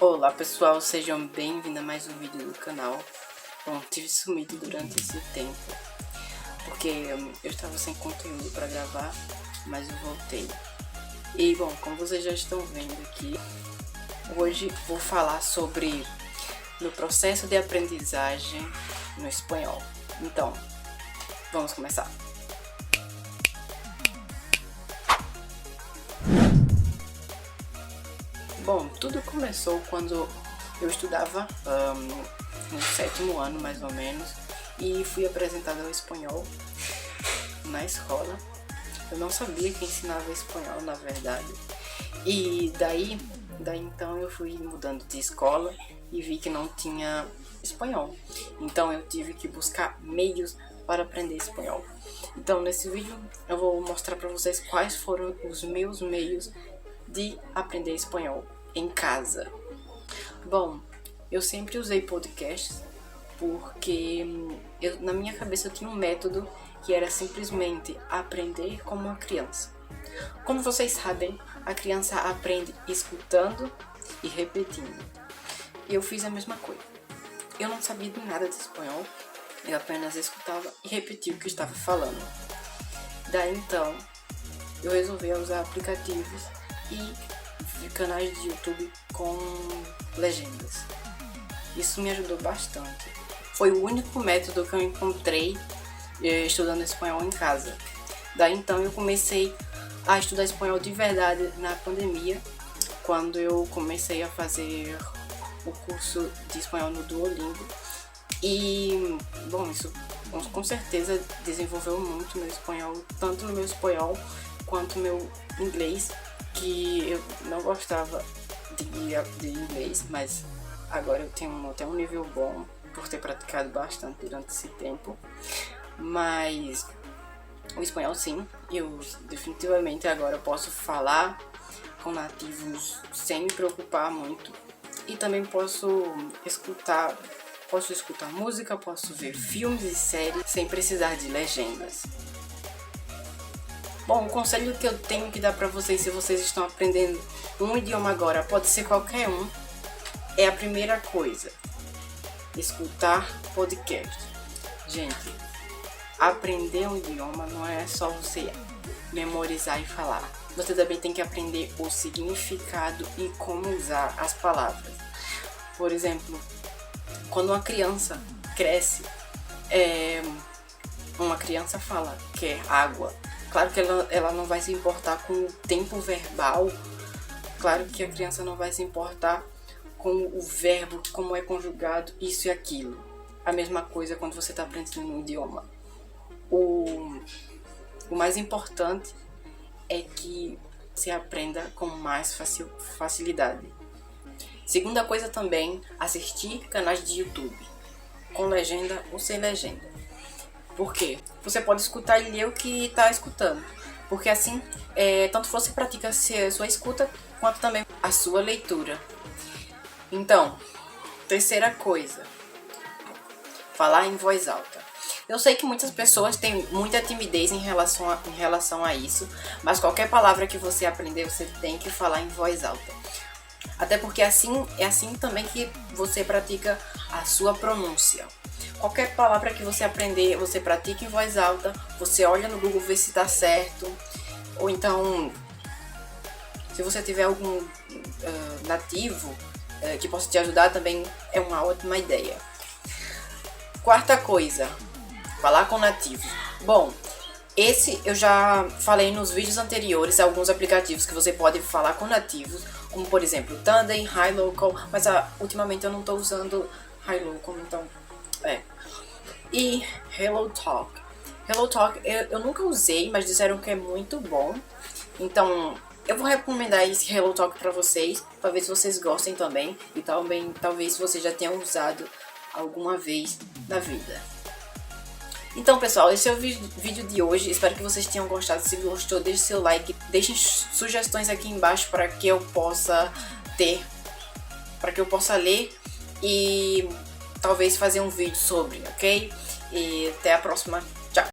Olá pessoal, sejam bem-vindos a mais um vídeo do canal. Bom, tive sumido durante esse tempo porque eu estava sem conteúdo para gravar, mas eu voltei. E bom, como vocês já estão vendo aqui, hoje vou falar sobre no processo de aprendizagem no espanhol. Então, vamos começar. Bom, tudo começou quando eu estudava no 7º ano, mais ou menos, e fui apresentada ao espanhol na escola. Eu não sabia que ensinava espanhol, na verdade, e daí então eu fui mudando de escola e vi que não tinha espanhol. Então eu tive que buscar meios para aprender espanhol. Então nesse vídeo eu vou mostrar para vocês quais foram os meus meios de aprender espanhol em casa. Bom, eu sempre usei podcasts porque na minha cabeça eu tinha um método que era simplesmente aprender como uma criança. Como vocês sabem, a criança aprende escutando e repetindo. E eu fiz a mesma coisa. Eu não sabia de nada de espanhol, eu apenas escutava e repetia o que estava falando. Daí então, eu resolvi usar aplicativos e canais de YouTube com legendas. Isso me ajudou bastante. Foi o único método que eu encontrei estudando espanhol em casa. Daí então eu comecei a estudar espanhol de verdade na pandemia, quando eu comecei a fazer o curso de espanhol no Duolingo. E bom, isso com certeza desenvolveu muito meu espanhol, tanto no meu espanhol quanto no meu inglês, que eu não gostava de inglês, mas agora eu tenho até um nível bom por ter praticado bastante durante esse tempo. Mas o espanhol sim, eu definitivamente agora posso falar com nativos sem me preocupar muito, e também posso escutar música, posso ver filmes e séries sem precisar de legendas. Bom, o conselho que eu tenho que dar para vocês, se vocês estão aprendendo um idioma agora, pode ser qualquer um, é a primeira coisa: escutar podcast. Gente, aprender um idioma não é só você memorizar e falar. Você também tem que aprender o significado e como usar as palavras. Por exemplo, quando uma criança cresce, uma criança fala quer água. Claro que ela não vai se importar com o tempo verbal. Claro que a criança não vai se importar com o verbo, como é conjugado, isso e aquilo. A mesma coisa quando você está aprendendo um idioma. O mais importante é que você aprenda com mais facilidade. Segunda coisa também, assistir canais de YouTube, com legenda ou sem legenda. Por quê? Você pode escutar e ler o que está escutando, porque assim, tanto você pratica a sua escuta, quanto também a sua leitura. Então, terceira coisa, falar em voz alta. Eu sei que muitas pessoas têm muita timidez em relação a isso, mas qualquer palavra que você aprender, você tem que falar em voz alta. Até porque é assim também que você pratica a sua pronúncia. Qualquer palavra que você aprender, você pratica em voz alta, você olha no Google ver se está certo, ou então, se você tiver algum nativo que possa te ajudar, também é uma ótima ideia. Quarta coisa, falar com nativos. Bom, esse eu já falei nos vídeos anteriores, alguns aplicativos que você pode falar com nativos, como por exemplo Tandem, HiLocal, mas ultimamente eu não estou usando HiLocal, então e HelloTalk. HelloTalk eu nunca usei, mas disseram que é muito bom, então eu vou recomendar esse HelloTalk para vocês, para ver se vocês gostem também, e também talvez vocês já tenham usado alguma vez na vida. Então pessoal, esse é o vídeo de hoje, espero que vocês tenham gostado. Se gostou, deixe seu like, deixem sugestões aqui embaixo para que eu possa ler e talvez fazer um vídeo sobre, ok? E até a próxima.